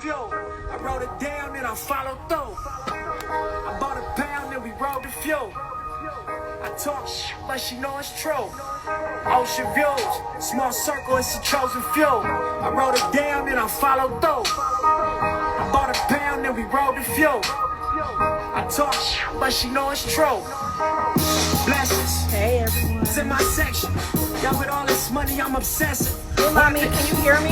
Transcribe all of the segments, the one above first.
Yo, I wrote it down and I followed through. I bought a pound and we rode the fuel. I talk shit, but she know it's true. Ocean views, small circle, it's a chosen few. I wrote it down and I followed through. I bought a pound and we rode the fuel. I talk shit, but she know it's true. Blessings. Hey everyone. It's in my section. Y'all with all this money, I'm obsessive. Hey mommy, can you hear me?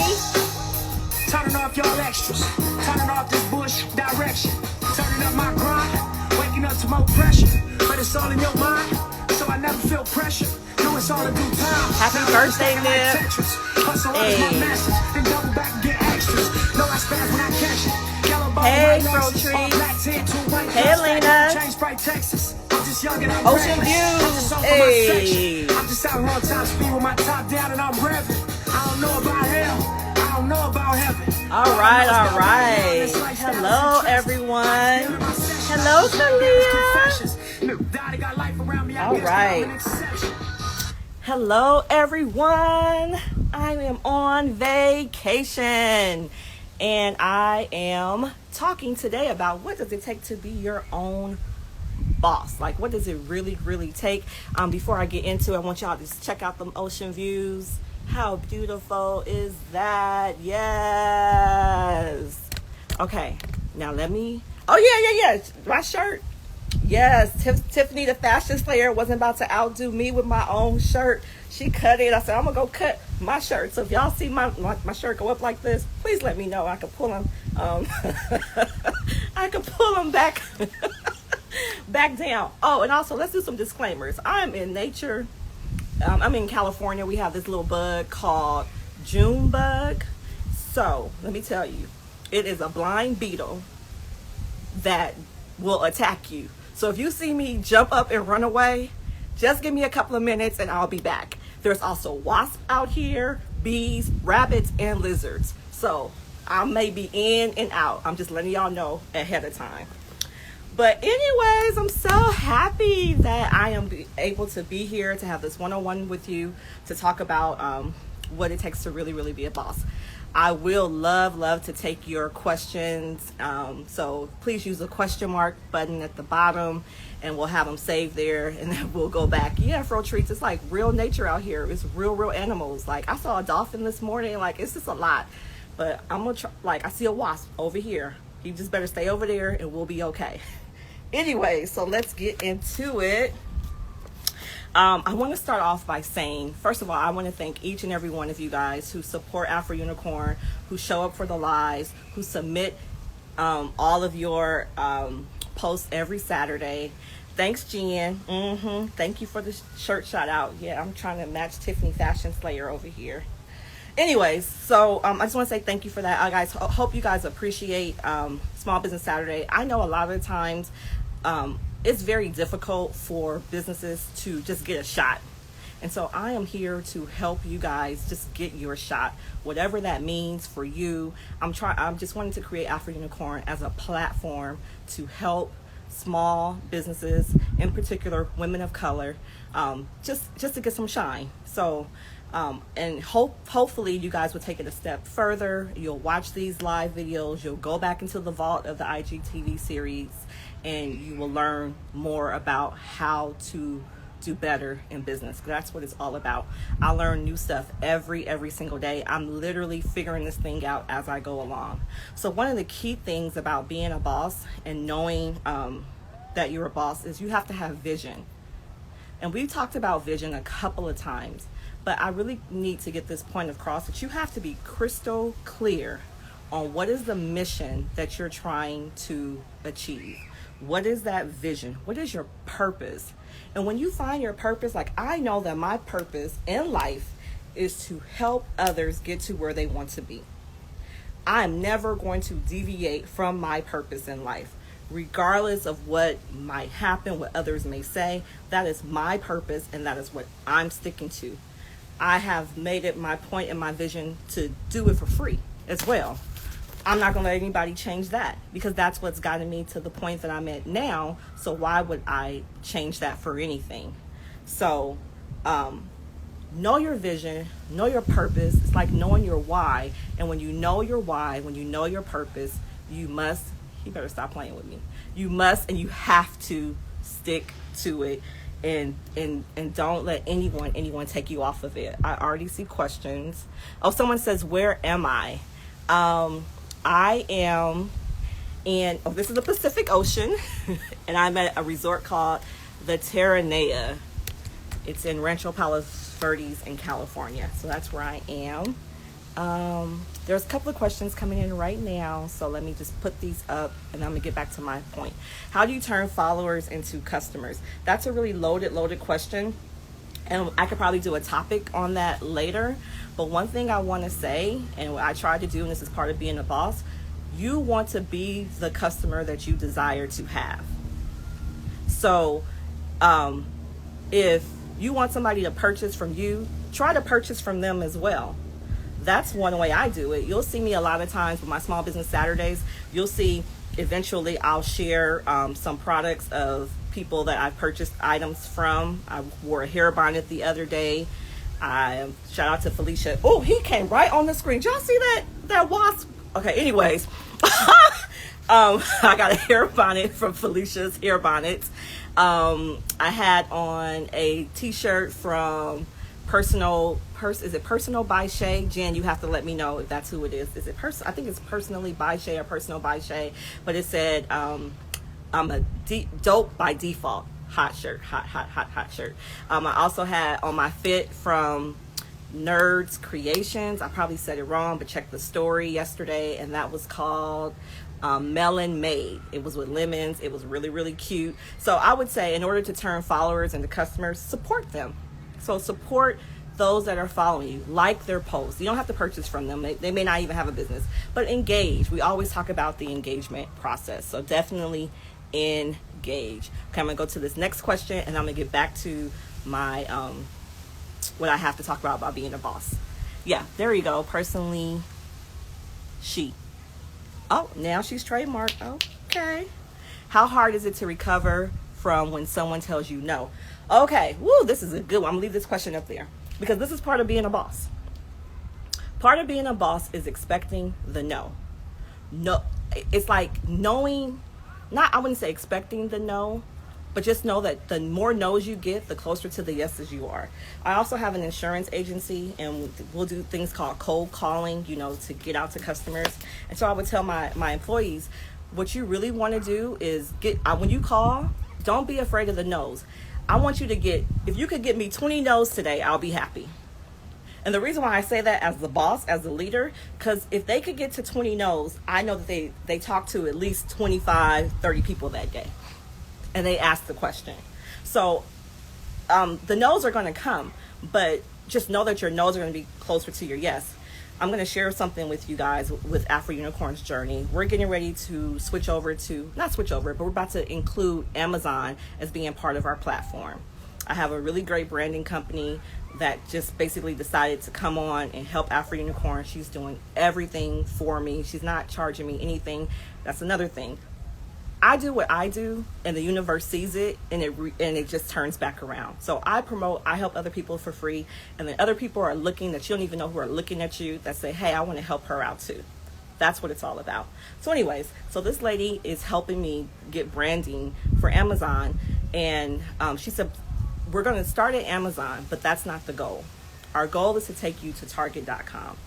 Turning off y'all extras, turning off this bullshit direction, turning up my grind, waking up to more pressure, but it's all in your mind, so I never feel pressure. No, it's all in due time. Happy birthday, Nip. Hustle is my message, then double back and get extras. No, I spaz when I catch it. Yellow ball, hey, Pro Trees. Hey, Lena. Change Sprite, Texas. I'm just young and I'm Ocean Views. Hey. I'm just out here on top speed with my top down and I'm revving. I don't know about hell. I don't know about heaven. All right. Hello, everyone. Hello, Talia. All right. Hello, everyone. I am on vacation, and I am talking today about what does it take to be your own boss. Like, what does it really take? Before I get into it, I want y'all to check out them ocean views. How beautiful is that? Yes. Okay, now let me. Oh yeah. My shirt. Yes, Tiffany, the fashion slayer, wasn't about to outdo me with my own shirt. She cut it. I said, I'm gonna go cut my shirt. So if y'all see my shirt go up like this, please let me know. I can pull them. I can pull them back back down. Oh, and also let's do some disclaimers. I'm in nature. I'm in California. We have this little bug called June bug. So let me tell you, it is a blind beetle that will attack you. So if you see me jump up and run away, just give me a couple of minutes and I'll be back. There's also wasps out here, bees, rabbits, and lizards. So I may be in and out. I'm just letting y'all know ahead of time. But anyways, I'm so happy that I am able to be here to have this one-on-one with you to talk about what it takes to really be a boss. I will love to take your questions. So please use the question mark button at the bottom and we'll have them saved there and then we'll go back. Yeah, Fro Treats, it's like real nature out here. It's real animals. Like I saw a dolphin this morning. Like it's just a lot. But I'm going to try, like I see a wasp over here. You just better stay over there and we'll be okay. Anyway, so let's get into it. I want to start off by saying, first of all, I want to thank each and every one of you guys who support Afro Unicorn, who show up for the lives, who submit all of your posts every Saturday. Thanks, Jen. Thank you for the shirt shout out. Yeah, I'm trying to match Tiffany Fashion Slayer over here. Anyways, so I just want to say thank you for that. Guys, hope you guys appreciate Small Business Saturday. I know a lot of the times it's very difficult for businesses to just get a shot. And so I am here to help you guys just get your shot, whatever that means for you. I'm just wanting to create Afro Unicorn as a platform to help small businesses, in particular women of color, just to get some shine. So and hopefully you guys will take it a step further. You'll watch these live videos. You'll go back into the vault of the IGTV series and you will learn more about how to do better in business. That's what it's all about. I learn new stuff every single day. I'm literally figuring this thing out as I go along. So one of the key things about being a boss and knowing that you're a boss is you have to have vision. And we've talked about vision a couple of times. But I really need to get this point across that you have to be crystal clear on what is the mission that you're trying to achieve. What is that vision? What is your purpose? And when you find your purpose, like I know that my purpose in life is to help others get to where they want to be. I'm never going to deviate from my purpose in life. Regardless of what might happen, what others may say, that is my purpose and that is what I'm sticking to. I have made it my point and my vision to do it for free as well. I'm not going to let anybody change that because that's what's gotten me to the point that I'm at now. So why would I change that for anything? So know your vision, know your purpose. It's like knowing your why. And when you know your why, when you know your purpose, you better stop playing with me. You must and you have to stick to it, and don't let anyone take you off of it. I already see questions. Oh, someone says, where am I? I am this is the Pacific Ocean, and I'm at a resort called the Terranea. It's in Rancho Palos Verdes in California. So that's where I am. There's a couple of questions coming in right now, so let me just put these up and I'm gonna get back to my point. How do you turn followers into customers? That's a really loaded question, and I could probably do a topic on that later. But one thing I want to say, and what I try to do, and this is part of being a boss, you want to be the customer that you desire to have. So if you want somebody to purchase from you, try to purchase from them as well. That's one way I do it. You'll see me a lot of times with my Small Business Saturdays. You'll see eventually I'll share some products of people that I've purchased items from. I wore a hair bonnet the other day. Shout out to Felicia. Oh, he came right on the screen. Did y'all see that wasp? Okay, anyways. I got a hair bonnet from Felicia's Hair Bonnets. I had on a t-shirt from is it Personal by Shay? Jen, you have to let me know if that's who it is. Is it I think it's Personally by Shay or Personal by Shay, but it said I'm a dope by default. Hot shirt. I also had on my fit from Nerds Creations. I probably said it wrong, but check the story yesterday, and that was called Melon Made. It was with lemons. It was really, really cute. So I would say, in order to turn followers into customers, support them. So support those that are following you, like their posts. You don't have to purchase from them. They may not even have a business, but engage. We always talk about the engagement process. So definitely engage. Okay, I'm gonna go to this next question, and I'm gonna get back to my what I have to talk about being a boss. Yeah, there you go. Personally, she. Oh, now she's trademarked. Okay. How hard is it to recover from when someone tells you no? Okay. Woo, this is a good one. I'm gonna leave this question up there because this is part of being a boss. Part of being a boss is expecting the no. No, it's like knowing, I wouldn't say expecting the no, but just know that the more no's you get, the closer to the yeses you are. I also have an insurance agency, and we'll do things called cold calling, to get out to customers. And so I would tell my employees, what you really want to do is when you call, don't be afraid of the no's. I want you to if you could get me 20 no's today, I'll be happy. And the reason why I say that as the boss, as the leader, because if they could get to 20 no's, I know that they talk to at least 25, 30 people that day. And they ask the question. So the no's are going to come, but just know that your no's are going to be closer to your yes. I'm going to share something with you guys with Afro Unicorn's journey. We're getting ready to but we're about to include Amazon as being part of our platform. I have a really great branding company that just basically decided to come on and help Afro Unicorn. She's doing everything for me. She's not charging me anything. That's another thing. I do what I do, and the universe sees it, and it just turns back around. So I help other people for free, and then other people are looking that you don't even know who are looking at you that say, hey, I want to help her out too. That's what it's all about. So anyways, this lady is helping me get branding for Amazon, and she said, we're going to start at Amazon, but that's not the goal. Our goal is to take you to Target.com.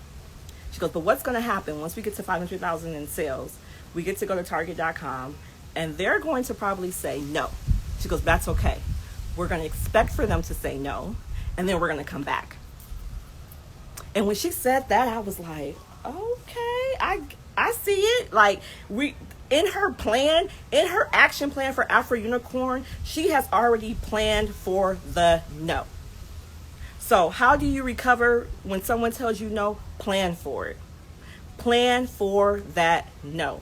She goes, but what's going to happen once we get to 500,000 in sales? We get to go to Target.com, and they're going to probably say no. She goes, that's okay. We're going to expect for them to say no, and then we're going to come back. And when she said that, I was like, okay, I see it. Like, in her action plan for Afro Unicorn, she has already planned for the no. So how do you recover when someone tells you no? Plan for it. Plan for that no.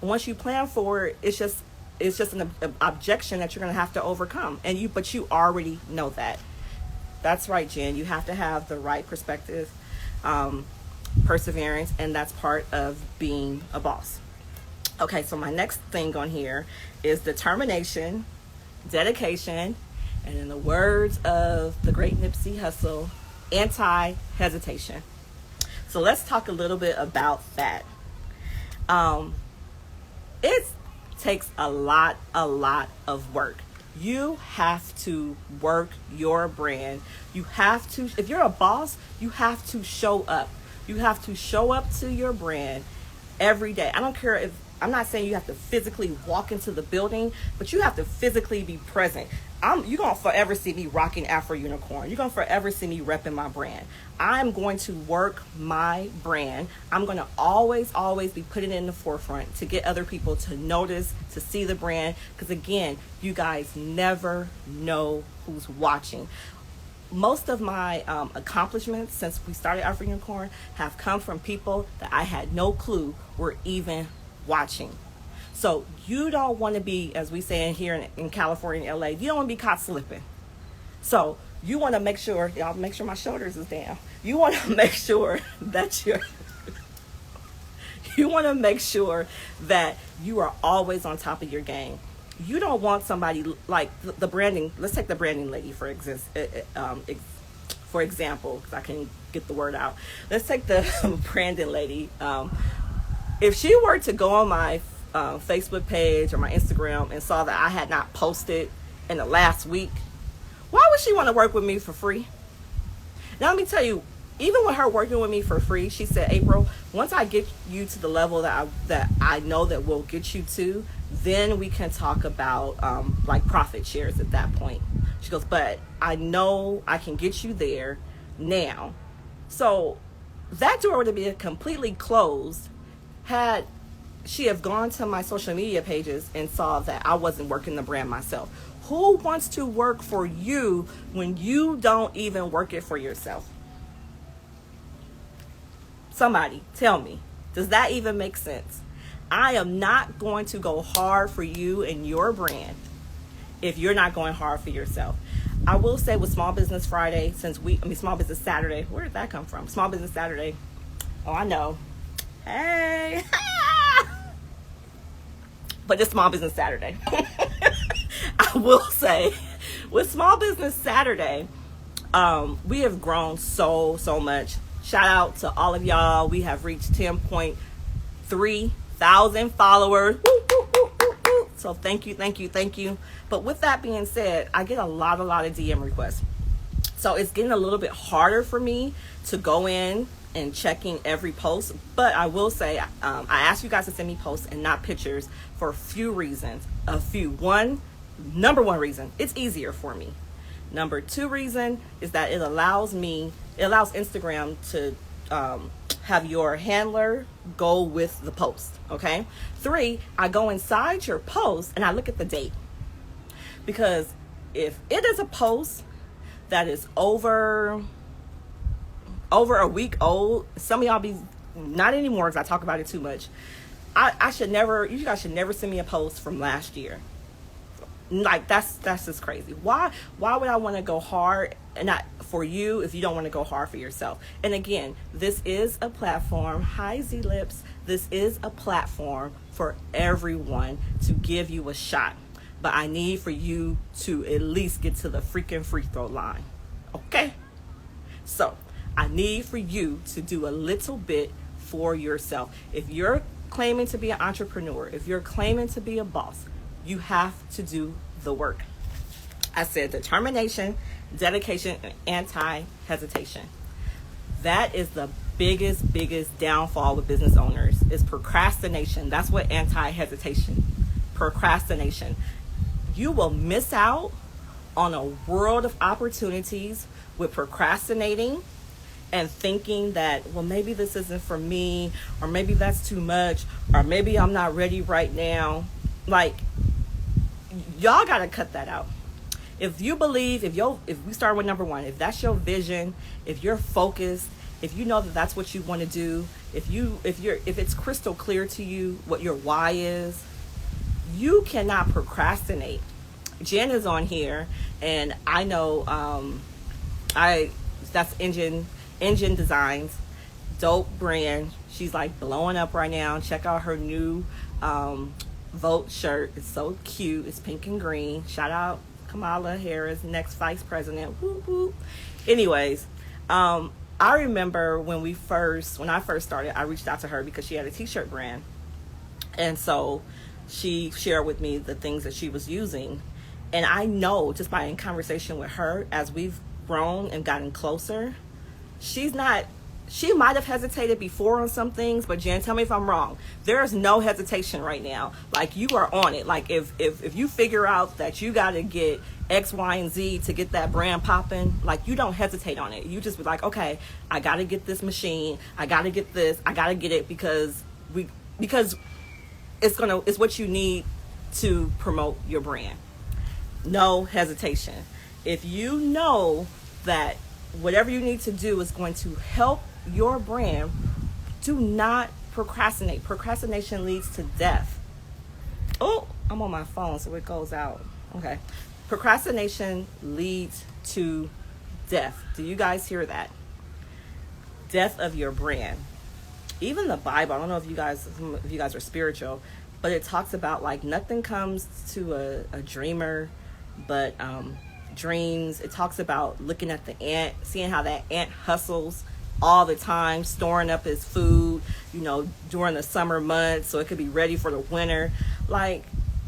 Once you plan for it, it's just an objection that you're going to have to overcome, but you already know that. That's right, Jen. You have to have the right perspective, perseverance, and that's part of being a boss. Okay, so my next thing on here is determination, dedication, And in the words of the great Nipsey Hussle, anti-hesitation. So let's talk a little bit about that. It takes a lot of work. You have to work your brand. You have to, if you're a boss, you have to show up. You have to show up to your brand every day. I don't care if, I'm not saying you have to physically walk into the building, but you have to physically be present. You're going to forever see me rocking Afro Unicorn. You're going to forever see me repping my brand. I'm going to work my brand. I'm going to always be putting it in the forefront to get other people to notice, to see the brand. Because again, you guys never know who's watching. Most of my accomplishments since we started Afro Unicorn have come from people that I had no clue were even watching. So you don't want to be, as we say in here in California and LA, you don't want to be caught slipping. So you want to make sure, y'all make sure my shoulders is down. You want to make sure that you want to make sure that you are always on top of your game. You don't want somebody like the branding. Let's take the branding lady for example, because I can get the word out. Let's take the branding lady. If she were to go on my Facebook page or my Instagram and saw that I had not posted in the last week, why would she want to work with me for free? Now let me tell you, even with her working with me for free, she said, April, once I get you to the level that I know that will get you to, then we can talk about like profit shares at that point. She goes, but I know I can get you there now. So that door would be completely closed had she have gone to my social media pages and saw that I wasn't working the brand myself. Who wants to work for you when you don't even work it for yourself? Somebody tell me, does that even make sense? I am not going to go hard for you and your brand if you're not going hard for yourself. I will say with Small Business Friday, Small Business Saturday, where did that come from? Small Business Saturday. Oh, I know. Hey. But it's Small Business Saturday. I will say with Small Business Saturday, we have grown so much. Shout out to all of y'all. We have reached 10.3 thousand followers. Woo, woo, woo, woo, woo. So thank you. But with that being said, I get a lot of DM requests. So it's getting a little bit harder for me to go in and checking every post. But I will say, I asked you guys to send me posts and not pictures for a few reasons. Number one reason, it's easier for me. Number two reason is that it allows Instagram to have your handler go with the post, okay? 3, I go inside your post and I look at the date. Because if it is a post that is over a week old, some of y'all be, not anymore because I talk about it too much. You guys should never send me a post from last year. Like that's just crazy. Why would I want to go hard and not for you if you don't want to go hard for yourself? And again, this is a platform. Hi Z Lips. This is a platform for everyone to give you a shot. But I need for you to at least get to the freaking free throw line. Okay? So I need for you to do a little bit for yourself. If you're claiming to be an entrepreneur, if you're claiming to be a boss, you have to do the work. I said determination, dedication, and anti-hesitation. That is the biggest downfall with business owners is procrastination. That's what anti-hesitation, procrastination. You will miss out on a world of opportunities with procrastinating and thinking that, well, maybe this isn't for me, or maybe that's too much, or maybe I'm not ready right now. Like, y'all got to cut that out. If you believe, if we start with number 1, if that's your vision, if you're focused, if you know that that's what you want to do, if it's crystal clear to you what your why is, you cannot procrastinate. Jen is on here, and I know that's Engine Designs, dope brand. She's like blowing up right now. Check out her new Vote shirt. It's so cute. It's pink and green. Shout out. Kamala Harris, next vice president. Whoop, whoop. Anyways, I remember when I first started, I reached out to her because she had a t-shirt brand. And so she shared with me the things that she was using. And I know just by in conversation with her, as we've grown and gotten closer, she might have hesitated before on some things, but Jen, tell me if I'm wrong. There's no hesitation right now. Like, you are on it. Like, if you figure out that you got to get X, Y, and Z to get that brand popping, like, you don't hesitate on it. You just be like, okay, I got to get this machine. I got to get this. I got to get it because it's what you need to promote your brand. No hesitation. If you know that whatever you need to do is going to help your brand, do not procrastinate. Procrastination leads to death. Oh, I'm on my phone, so it goes out. Okay. Procrastination leads to death. Do you guys hear that? Death of your brand. Even the Bible, I don't know if you guys are spiritual, but it talks about, like, nothing comes to a dreamer but dreams. It talks about looking at the ant, seeing how that ant hustles all the time, storing up his food, during the summer months so it could be ready for the winter. Like,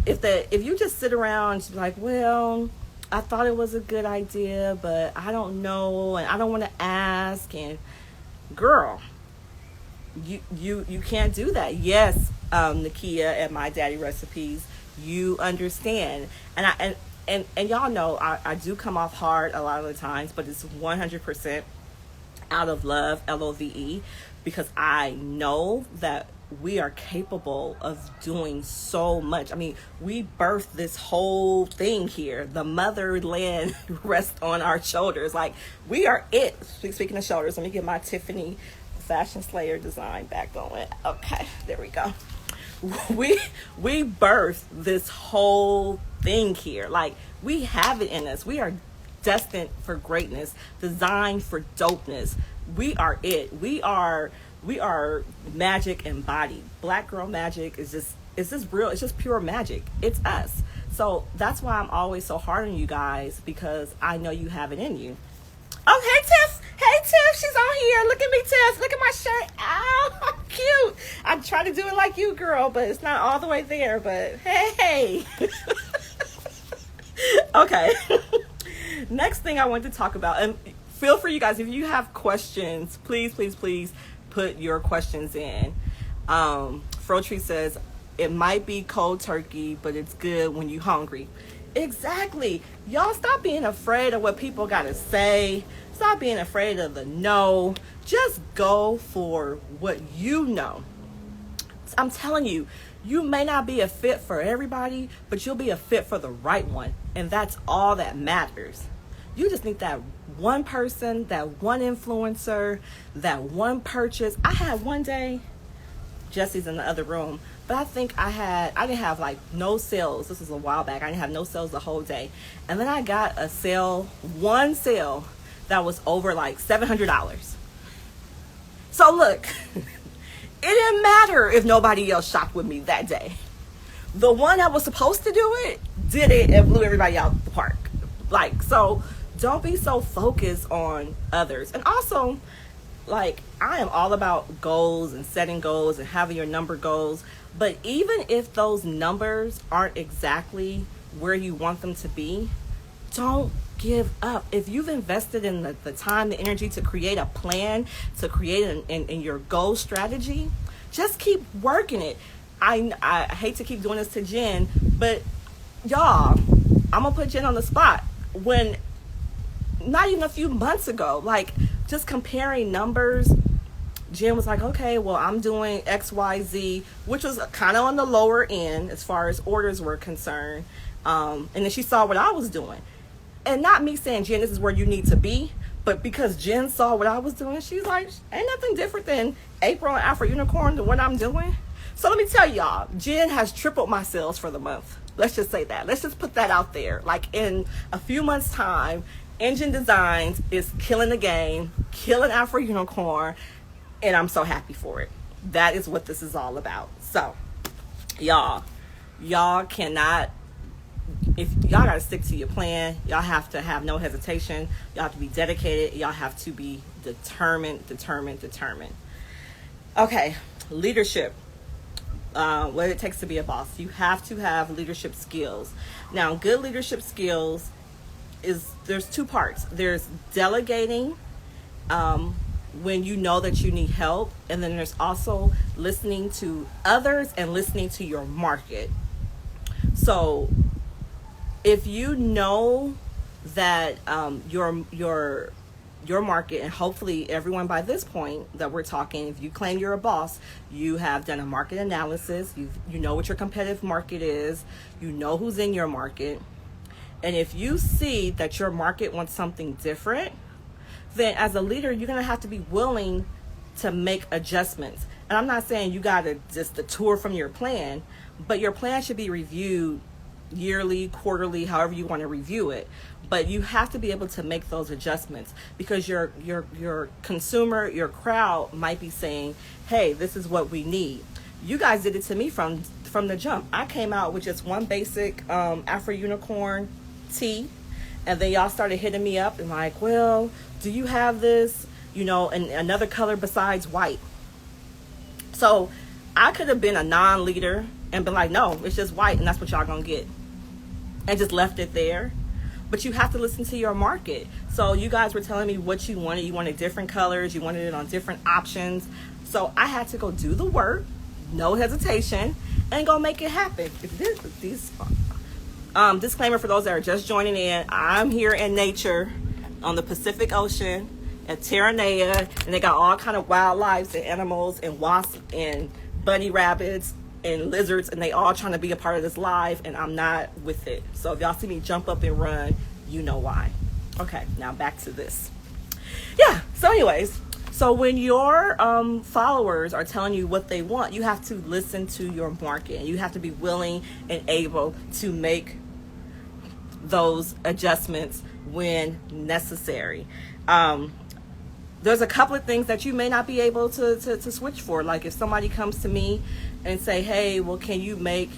if you just sit around like, well, I thought it was a good idea, but I don't know, and I don't want to ask, and girl, you can't do that. Yes, Nakia at My Daddy Recipes, you understand, and y'all know I do come off hard a lot of the times, but it's 100% out of love, LOVE, because I know that we are capable of doing so much. I mean, we birthed this whole thing here. The motherland rests on our shoulders. Like, we are it. Speaking of shoulders, let me get my Tiffany Fashion Slayer design back going. Okay, there we go. We birthed this whole thing here. Like, we have it in us. We are destined for greatness, designed for dopeness. We are it. We are magic embodied. Black girl magic is just real. It's just pure magic. It's us. So that's why I'm always so hard on you guys, because I know you have it in you. Oh, hey Tiff. Hey Tiff, she's on here. Look at me, Tiff. Look at my shirt. Oh, cute. I'm trying to do it like you, girl, but it's not all the way there. But hey. Okay. Next thing I want to talk about, and feel free, you guys, if you have questions, please put your questions in. Frotree says, it might be cold turkey, but it's good when you hungry. Exactly. Y'all, stop being afraid of what people gotta say. Stop being afraid of the no. Just go for what you know. I'm telling you, you may not be a fit for everybody, but you'll be a fit for the right one. And that's all that matters. You just need that one person, that one influencer, that one purchase. I had one day, Jesse's in the other room, but I think I didn't have like no sales. This was a while back. I didn't have no sales the whole day. And then I got a sale, one sale that was over like $700. So look, it didn't matter if nobody else shopped with me that day. The one that was supposed to do it did it and blew everybody out the park. Like, so don't be so focused on others. And also, like, I am all about goals and setting goals and having your number goals. But even if those numbers aren't exactly where you want them to be, don't give up. If you've invested in the time, the energy to create a plan, to create in your goal strategy, just keep working it. I hate to keep doing this to Jen, but y'all, I'm gonna put Jen on the spot. When not even a few months ago, like, just comparing numbers, Jen was like, okay, well, I'm doing XYZ, which was kind of on the lower end as far as orders were concerned. And then she saw what I was doing. And not me saying, Jen, this is where you need to be, but because Jen saw what I was doing, she's like, ain't nothing different than April and Afro Unicorn to what I'm doing. So let me tell y'all, Jen has tripled my sales for the month. Let's just say that. Let's just put that out there. Like, in a few months' time, Engine Designs is killing the game, killing Afro Unicorn, and I'm so happy for it. That is what this is all about. So, y'all cannot, if y'all got to stick to your plan, y'all have to have no hesitation. Y'all have to be dedicated. Y'all have to be determined. Okay, leadership. What it takes to be a boss. You have to have leadership skills. Now, good leadership skills there's two parts. There's delegating when you know that you need help, and then there's also listening to others and listening to your market. So if you know that your market, and hopefully everyone by this point that we're talking, if you claim you're a boss, you have done a market analysis, you know what your competitive market is, you know who's in your market, and if you see that your market wants something different, then as a leader, you're going to have to be willing to make adjustments. And I'm not saying you got to just detour from your plan, but your plan should be reviewed yearly, quarterly, however you want to review it. But you have to be able to make those adjustments, because your consumer, your crowd might be saying, hey, this is what we need. You guys did it to me from the jump. I came out with just one basic Afro Unicorn tee, and then y'all started hitting me up and like, well, do you have this, and another color besides white? So I could have been a non-leader and been like, no, it's just white and that's what y'all gonna get, and just left it there. But you have to listen to your market. So you guys were telling me what you wanted. You wanted different colors. You wanted it on different options. So I had to go do the work, no hesitation, and go make it happen. Disclaimer for those that are just joining in. I'm here in nature on the Pacific Ocean at Terranea, and they got all kind of wildlife and animals and wasps and bunny rabbits and lizards, and they all trying to be a part of this live, and I'm not with it. So if y'all see me jump up and run, you know why. Okay, now back to this. Yeah, so anyways, so when your followers are telling you what they want, you have to listen to your market, and you have to be willing and able to make those adjustments when necessary. There's a couple of things that you may not be able to switch for. Like if somebody comes to me and say, hey, well, can you make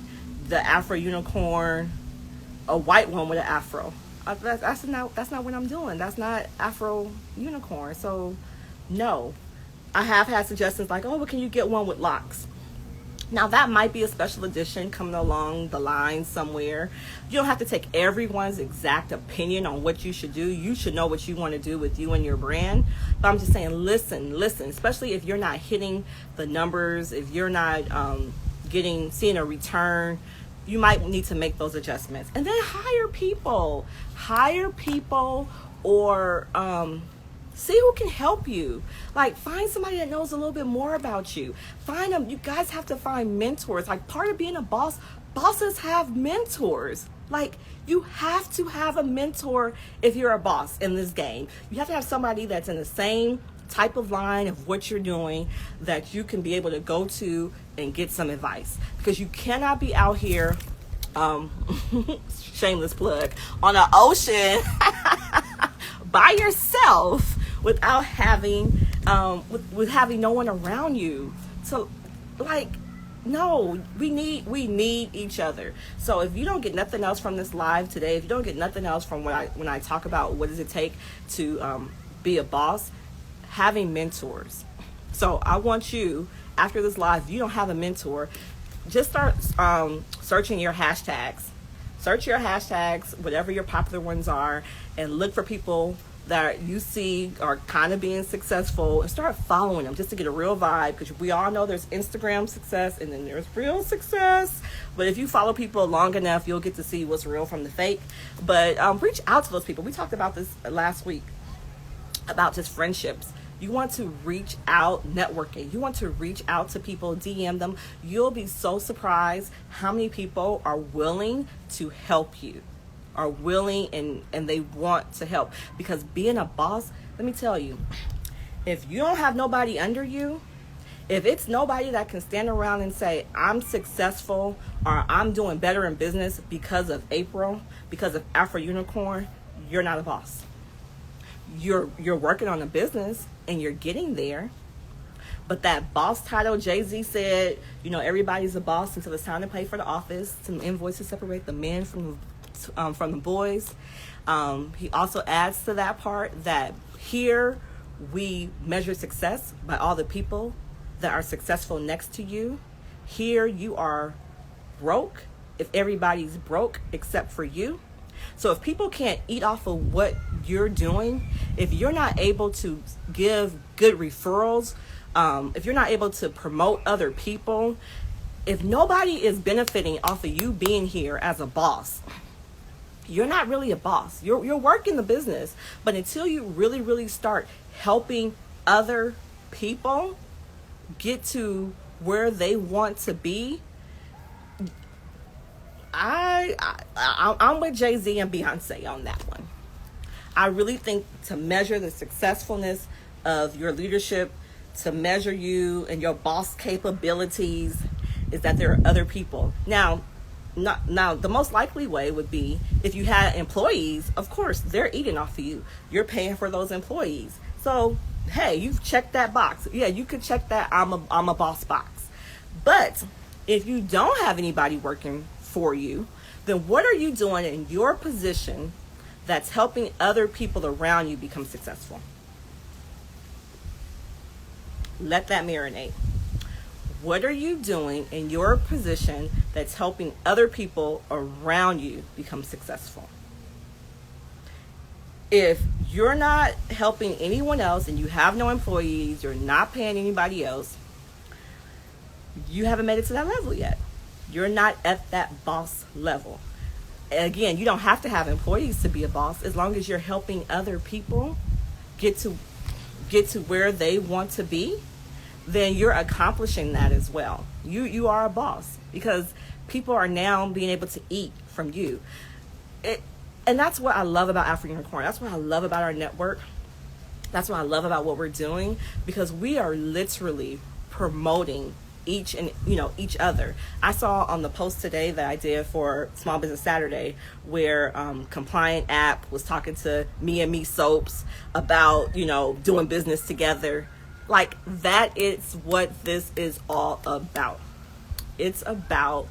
the Afro Unicorn a white one with an afro? That's not what I'm doing. That's not Afro Unicorn. So no. I have had suggestions like, oh, well, can you get one with locks? Now that might be a special edition coming along the line somewhere. You don't have to take everyone's exact opinion on what you should do. You should know what you want to do with you and your brand. But I'm just saying, listen, especially if you're not hitting the numbers, if you're not seeing a return, you might need to make those adjustments. And then hire people or see who can help you. Like, find somebody that knows a little bit more about you. Find them. You guys have to find mentors. Like, part of being a boss, bosses have mentors. Like, you have to have a mentor if you're a boss in this game. You have to have somebody that's in the same type of line of what you're doing that you can be able to go to and get some advice. Because you cannot be out here, shameless plug, on an ocean by yourself without having with having no one around you. So no, we need each other. So if you don't get nothing else from this live today, if you don't get nothing else from when I talk about what does it take to be a boss, having mentors. So I want you, after this live, if you don't have a mentor, just start searching your hashtags. Search your hashtags, whatever your popular ones are, and look for people that you see are kind of being successful, and start following them just to get a real vibe, because we all know there's Instagram success and then there's real success. But if you follow people long enough, you'll get to see what's real from the fake. But reach out to those people. We talked about this last week about just friendships. You want to reach out, networking. You want to reach out to people, DM them. You'll be so surprised how many people are willing to help you, are willing and they want to help. Because being a boss, let me tell you, if you don't have nobody under you, if it's nobody that can stand around and say, I'm successful or I'm doing better in business because of April, because of Afro Unicorn, you're not a boss. You're working on a business and you're getting there. But that boss title, Jay-Z said, everybody's a boss until it's time to pay for the office. Some invoices separate the men from from the boys. He also adds to that part that here we measure success by all the people that are successful next to you. Here you are broke if everybody's broke except for you. So if people can't eat off of what you're doing, if you're not able to give good referrals, if you're not able to promote other people, if nobody is benefiting off of you being here as a boss, you're not really a boss. You're working the business, but until you really, really start helping other people get to where they want to be, I'm with Jay-Z and Beyonce on that one. I really think to measure the successfulness of your leadership, to measure you and your boss capabilities, is that there are other people. Now, the most likely way would be if you had employees. Of course, they're eating off of you. You're paying for those employees. So, hey, you've checked that box. Yeah, you could check that I'm a boss box. But if you don't have anybody working for you, then what are you doing in your position that's helping other people around you become successful? Let that marinate. What are you doing in your position that's helping other people around you become successful? If you're not helping anyone else and you have no employees, you're not paying anybody else, you haven't made it to that level yet. You're not at that boss level. And again, you don't have to have employees to be a boss. As long as you're helping other people get to where they want to be, then you're accomplishing that as well. You are a boss because people are now being able to eat from you. And that's what I love about African Unicorn. That's what I love about our network. That's what I love about what we're doing, because we are literally promoting each other. I saw on the post today that I did for Small Business Saturday where Compliant App was talking to Me and Me Soaps about, doing business together. Like, that is what this is all about. It's about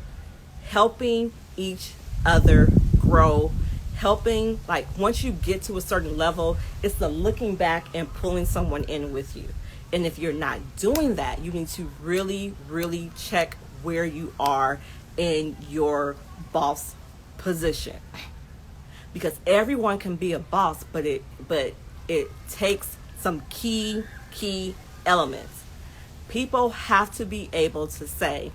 helping each other grow, helping, like, once you get to a certain level, it's the looking back and pulling someone in with you. And if you're not doing that, you need to really, really check where you are in your boss position. Because everyone can be a boss, but it takes some key elements. People have to be able to say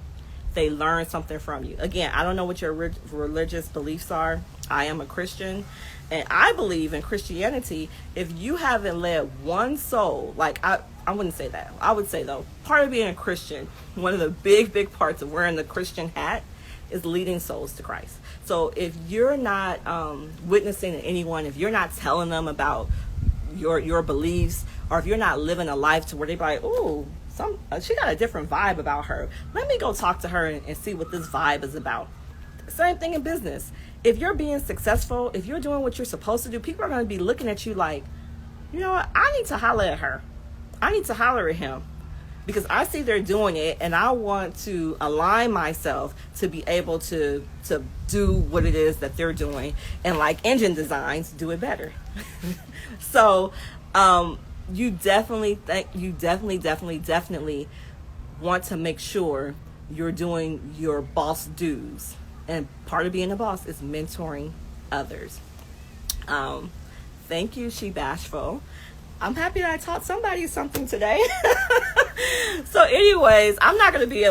they learned something from you. Again, I don't know what your religious beliefs are. I am a Christian, and I believe in Christianity. If you haven't led one soul, like I wouldn't say that. I would say, though, part of being a Christian, one of the big parts of wearing the Christian hat is leading souls to Christ. So if you're not witnessing to anyone, if you're not telling them about your beliefs, or if you're not living a life to where they're like, ooh, she got a different vibe about her. Let me go talk to her and see what this vibe is about. Same thing in business. If you're being successful, if you're doing what you're supposed to do, people are going to be looking at you like, you know what, I need to holler at her. I need to holler at him because I see they're doing it, and I want to align myself to be able to do what it is that they're doing, and like engine designs, do it better. So you definitely want to make sure you're doing your boss dues, and part of being a boss is mentoring others. Thank you, She Bashful. I'm happy that I taught somebody something today. So anyways, I'm not going to be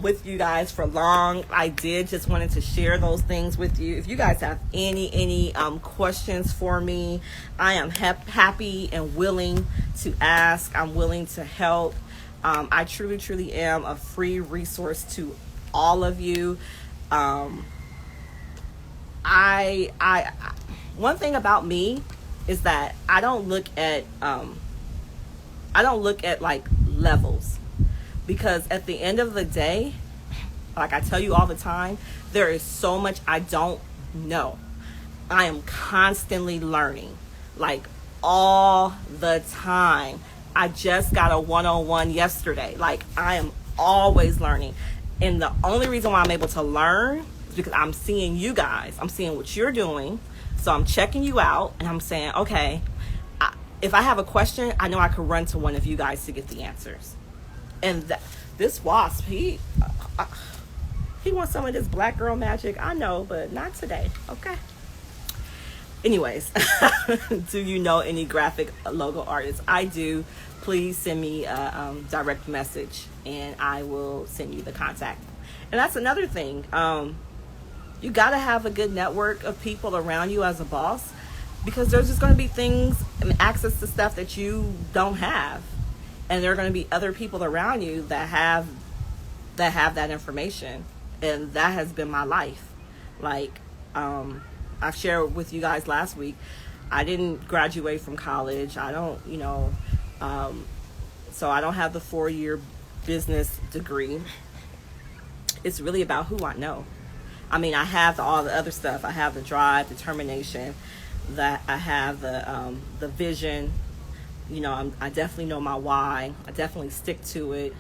with you guys for long. I did just wanted to share those things with you. If you guys have any questions for me, I am happy and willing to ask. I'm willing to help. I truly am a free resource to all of you. One thing about me is that I don't look at like levels, because at the end of the day, like I tell you all the time, there is so much I don't know. I am constantly learning, like all the time. I just got a one-on-one yesterday. Like, I am always learning. And the only reason why I'm able to learn because I'm seeing you guys. I'm seeing what you're doing. So I'm checking you out and I'm saying, okay, if I have a question, I know I can run to one of you guys to get the answers. And this wasp, he wants some of this black girl magic. I know, but not today. Okay. Anyways, do you know any graphic logo artists? I do. Please send me a direct message and I will send you the contact. And that's another thing. You got to have a good network of people around you as a boss, because there's just going to be things and access to stuff that you don't have. And there are going to be other people around you that have that information. And that has been my life. Like, I've shared with you guys last week, I didn't graduate from college. I don't, so I don't have the 4-year business degree. It's really about who I know. I mean, I have all the other stuff. I have the drive, determination, that I have the vision. I definitely know my why. I definitely stick to it.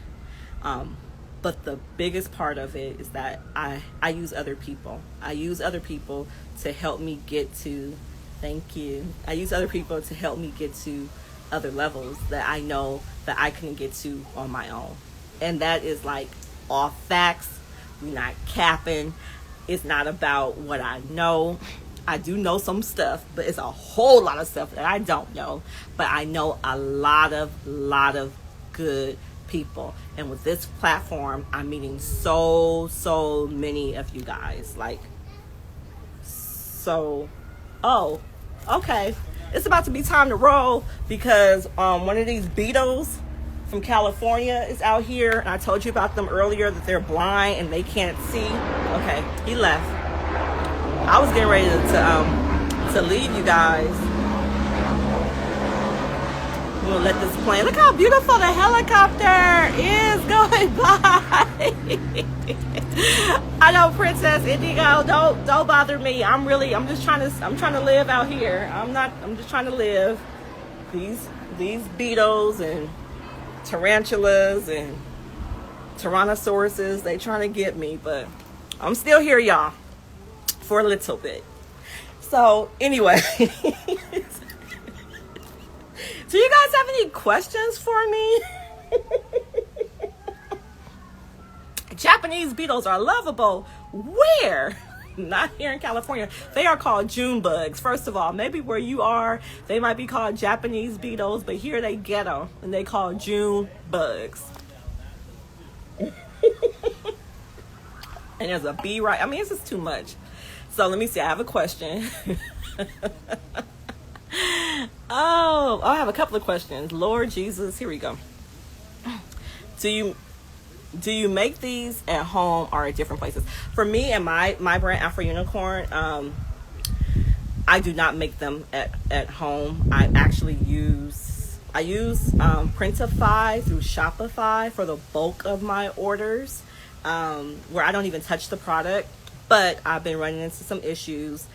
But the biggest part of it is that I use other people. I use other people to help me get to, thank you. I use other people to help me get to other levels that I know that I couldn't get to on my own. And that is like all facts. We're not capping. It's not about what I know. I do know some stuff, but it's a whole lot of stuff that I don't know. But I know a lot of good people. And with this platform, I'm meeting so many of you guys. Okay. It's about to be time to roll, because one of these beetles from California is out here, and I told you about them earlier, that they're blind and they can't see. Okay, he left. I was getting ready to leave you guys. We'll let this plane. Look how beautiful the helicopter is going by. I know, Princess Indigo. Don't bother me. I'm trying to live out here. I'm just trying to live. These beetles and tarantulas and tyrannosauruses, they trying to get me, but I'm still here, y'all, for a little bit. So anyway, do you guys have any questions for me? Japanese beetles are lovable. Where? Not here in California. They are called June bugs. First of all, maybe where you are, they might be called Japanese beetles, but here they get them and they call June bugs. And there's a bee right. I mean, it's just too much. So let me see. I have a question. I have a couple of questions. Lord Jesus, here we go. Do you make these at home or at different places? For me and my brand Afro Unicorn, I do not make them at home. I actually use Printify through Shopify for the bulk of my orders, where I don't even touch the product. But I've been running into some issues.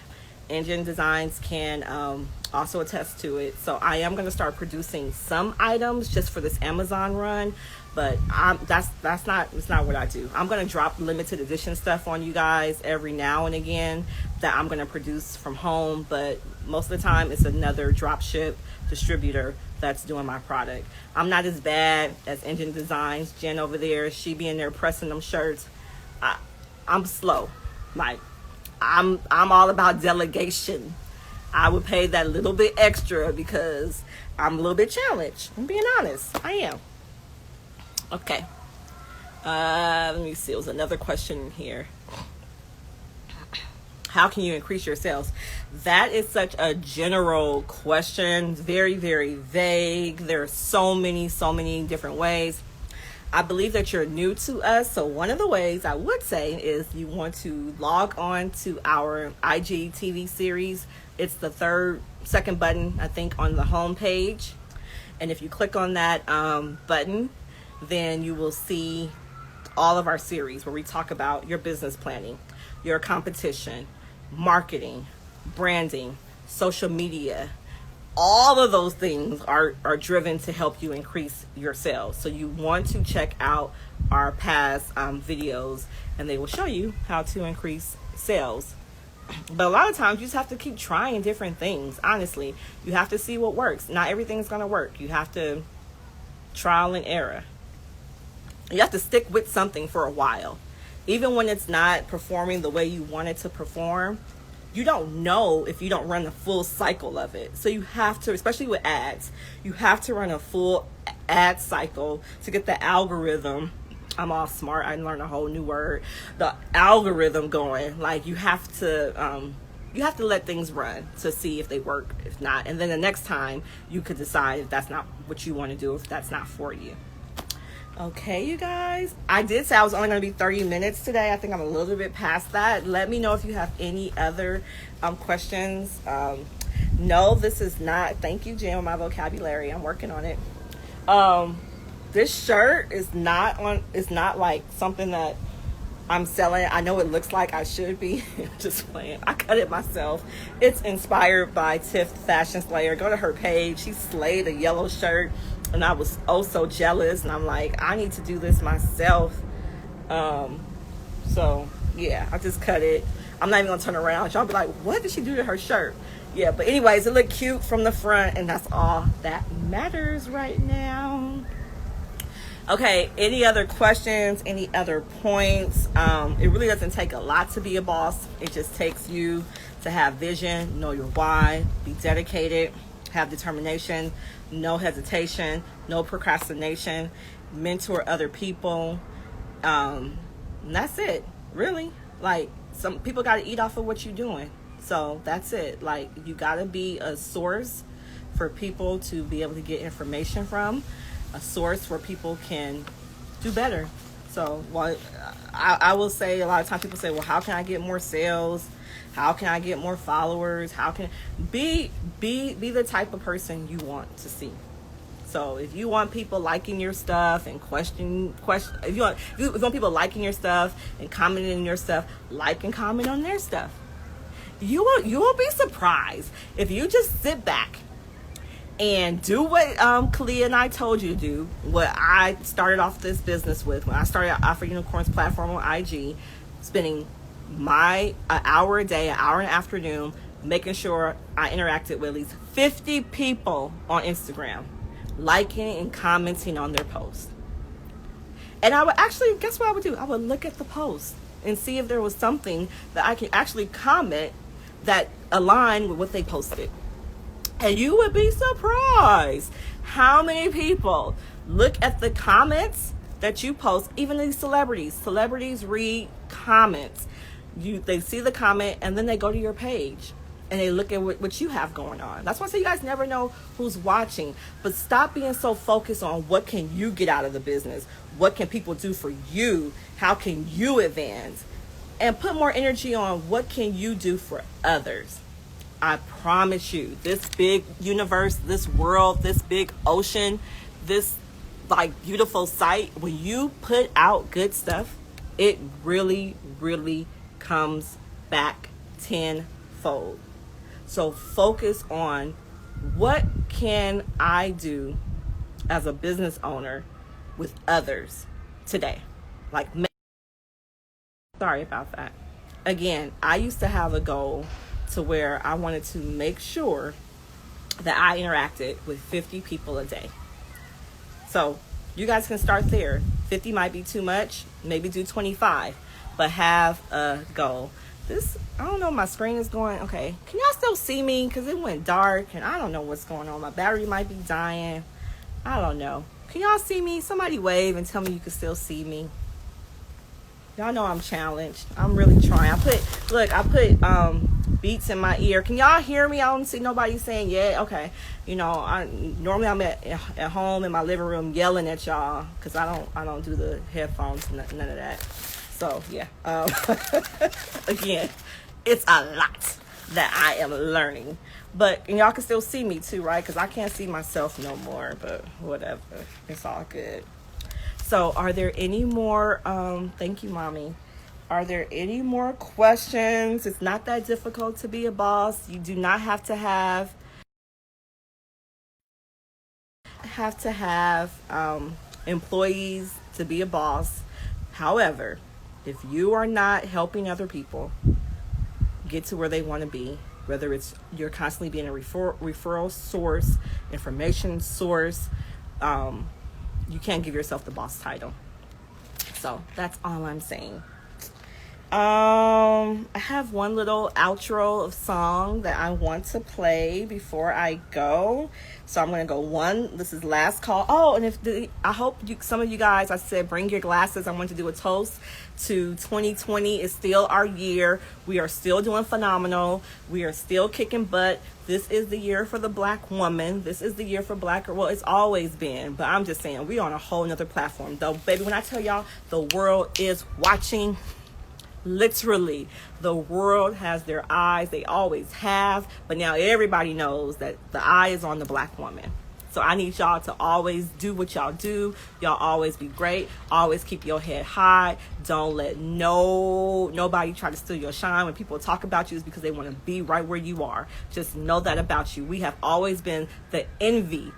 Engine Designs can also attest to it. So I am going to start producing some items just for this Amazon run. But that's not what I do. I'm going to drop limited edition stuff on you guys every now and again that I'm going to produce from home. But most of the time, it's another drop ship distributor that's doing my product. I'm not as bad as Engine Designs. Jen over there, she be in there pressing them shirts. I'm slow. Like, I'm all about delegation. I would pay that little bit extra because I'm a little bit challenged. I'm being honest. I am. Okay. Let me see. It was another question here. How can you increase your sales? That is such a general question. Very, very vague. There are so many different ways. I believe that you're new to us. So one of the ways I would say is you want to log on to our IGTV series. It's the second button, I think, on the home page. And if you click on that button, then you will see all of our series where we talk about your business planning, your competition, marketing, branding, social media. All of those things are driven to help you increase your sales. So you want to check out our past videos, and they will show you how to increase sales. But a lot of times you just have to keep trying different things. Honestly, you have to see what works. Not everything's going to work. You have to trial and error. You have to stick with something for a while. Even when it's not performing the way you want it to perform, you don't know if you don't run the full cycle of it. So you have to, especially with ads, you have to run a full ad cycle to get the algorithm. I'm all smart. I learned a whole new word. The algorithm going. Like you have to let things run to see if they work, if not. And then the next time you could decide if that's not what you want to do, if that's not for you. Okay, you guys. I did say I was only going to be 30 minutes today. I think I'm a little bit past that. Let me know if you have any other questions. No, this is not. Thank you, Jim, on my vocabulary. I'm working on it. This shirt is not like something that I'm selling. I know it looks like I should be. Just playing. I cut it myself. It's inspired by Tiff Fashion Slayer. Go to her page. She slayed a yellow shirt, and I was so jealous. And I'm like, I need to do this myself. So yeah, I just cut it. I'm not even gonna turn around. Y'all be like, what did she do to her shirt? Yeah, but anyways, it looked cute from the front, and that's all that matters right now. Okay, any other questions, any other points? It really doesn't take a lot to be a boss. It just takes you to have vision, know your why, be dedicated, have determination, no hesitation, no procrastination, mentor other people. And that's it, really. Like, some people got to eat off of what you're doing. So that's it. Like, you got to be a source for people to be able to get information from, a source where people can do better. So I will say, a lot of times people say, well, how can I get more sales? How can I get more followers? How can be the type of person you want to see. So if you want people liking your stuff and if you want people liking your stuff and commenting on your stuff, like and comment on their stuff. You will be surprised if you just sit back and do what Kalia and I told you to do, what I started off this business with when I started Offer Unicorns platform on IG, spending an hour a day, an hour in the afternoon, making sure I interacted with at least 50 people on Instagram, liking and commenting on their posts. And I would actually, guess what I would do? I would look at the post and see if there was something that I could actually comment that aligned with what they posted. And you would be surprised how many people look at the comments that you post. Even these celebrities read comments. They see the comment and then they go to your page and they look at what you have going on. That's why I say you guys never know who's watching. But stop being so focused on what can you get out of the business, what can people do for you, how can you advance, and put more energy on what can you do for others. I promise you, this big universe, this world, this big ocean, this like beautiful sight, when you put out good stuff, it really, really comes back tenfold. So focus on what can I do as a business owner with others today. Like, sorry about that. Again, I used to have a goal to where I wanted to make sure that I interacted with 50 people a day. So you guys can start there. 50 might be too much, maybe do 25, but have a goal. I don't know, my screen is going, okay. Can y'all still see me? Because it went dark and I don't know what's going on. My battery might be dying. I don't know. Can y'all see me? Somebody wave and tell me you can still see me. Y'all know I'm challenged. I'm really trying. I put beats in my ear. Can y'all hear me? I don't see nobody saying yeah. Okay. Normally I'm at home in my living room yelling at y'all because I don't do the headphones, none of that. So yeah. Again, it's a lot that I am learning. And y'all can still see me too, right? Because I can't see myself no more. But whatever. It's all good. So are there any more, thank you, Mommy. Are there any more questions? It's not that difficult to be a boss. You do not have to have employees to be a boss. However, if you are not helping other people get to where they want to be, whether it's you're constantly being a referral source, information source, you can't give yourself the boss title. So that's all I'm saying. I have one little outro of song that I want to play before I go. So I'm going to go one. This is last call. Oh, and I hope some of you guys, I said, bring your glasses. I want to do a toast to 2020. It's still our year. We are still doing phenomenal. We are still kicking butt. This is the year for the Black woman. This is the year for Black, well, it's always been, but I'm just saying we're on a whole nother platform though. Baby, when I tell y'all the world is watching, literally, the world has their eyes. They always have. But now everybody knows that the eye is on the Black woman. So I need y'all to always do what y'all do. Y'all always be great. Always keep your head high. Don't let nobody try to steal your shine. When people talk about you, it's because they want to be right where you are. Just know that about you. We have always been the envy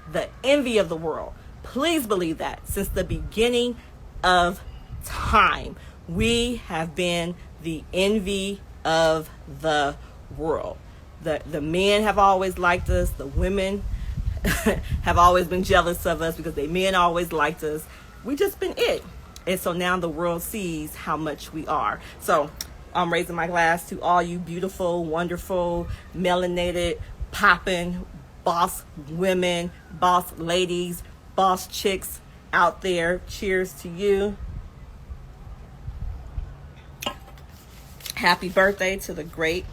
of the world. Please believe that. Since the beginning of time, we have been the envy of the world. The men have always liked us. The women have always been jealous of us because the men always liked us. We just been it. And so now the world sees how much we are. So I'm raising my glass to all you beautiful, wonderful, melanated, popping, boss women, boss ladies, boss chicks out there. Cheers to you. Happy birthday to the great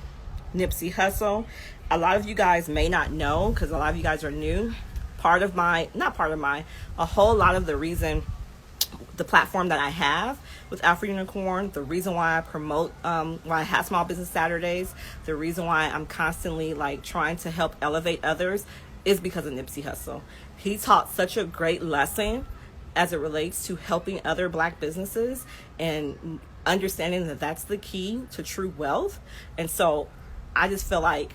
Nipsey Hussle. A lot of you guys may not know, because a lot of you guys are new. A whole lot of the reason, the platform that I have with Afro Unicorn, the reason why I promote, why I have Small Business Saturdays, the reason why I'm constantly like trying to help elevate others is because of Nipsey Hussle. He taught such a great lesson as it relates to helping other Black businesses and understanding that that's the key to true wealth. And so I just feel like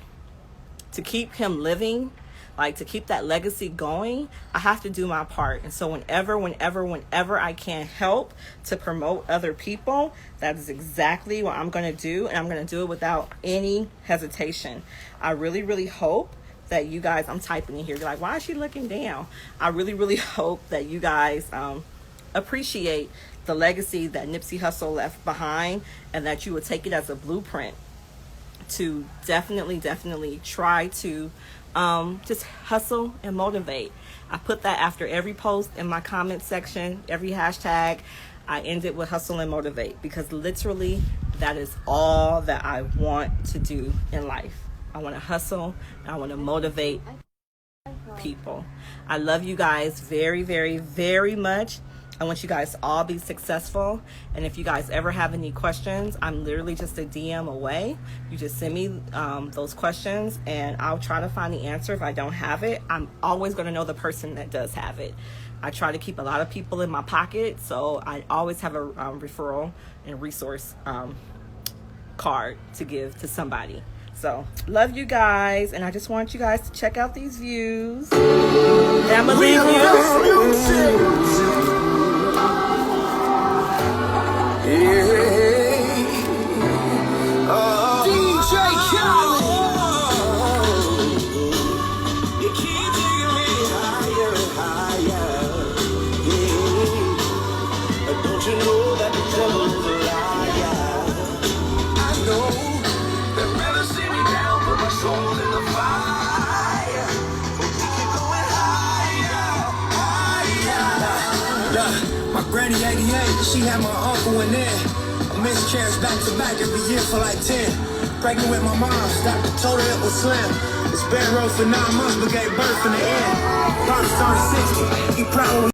to keep him living, like to keep that legacy going, I have to do my part. And so whenever I can help to promote other people, that is exactly what I'm going to do. And I'm going to do it without any hesitation. I really, really hope that you guys, I'm typing in here, you're like, why is she looking down? I really, really hope that you guys appreciate the legacy that Nipsey Hussle left behind, and that you would take it as a blueprint to definitely try to just hustle and motivate. I put that after every post in my comment section, every hashtag. I end it with hustle and motivate, because literally that is all that I want to do in life. I want to hustle and I want to motivate people. I love you guys very, very, very much. I want you guys to all be successful. And if you guys ever have any questions, I'm literally just a DM away. You just send me those questions and I'll try to find the answer. If I don't have it, I'm always going to know the person that does have it. I try to keep a lot of people in my pocket, so I always have a referral and resource card to give to somebody. So, love you guys, and I just want you guys to check out these views. And I'm gonna leave you. DJ Khaled. You keep taking me higher and higher. Yeah. Don't you know that the devil's a liar? I know they'd rather see me down, put my soul in the fire. But we keep going higher, higher. My granny 88, she had my uncle in there. I miscarriage back to back every year for like 10. Pregnant with my mom, doctor told her it was slim. It's been road for 9 months, but gave birth in the end. Father's 60, he proud.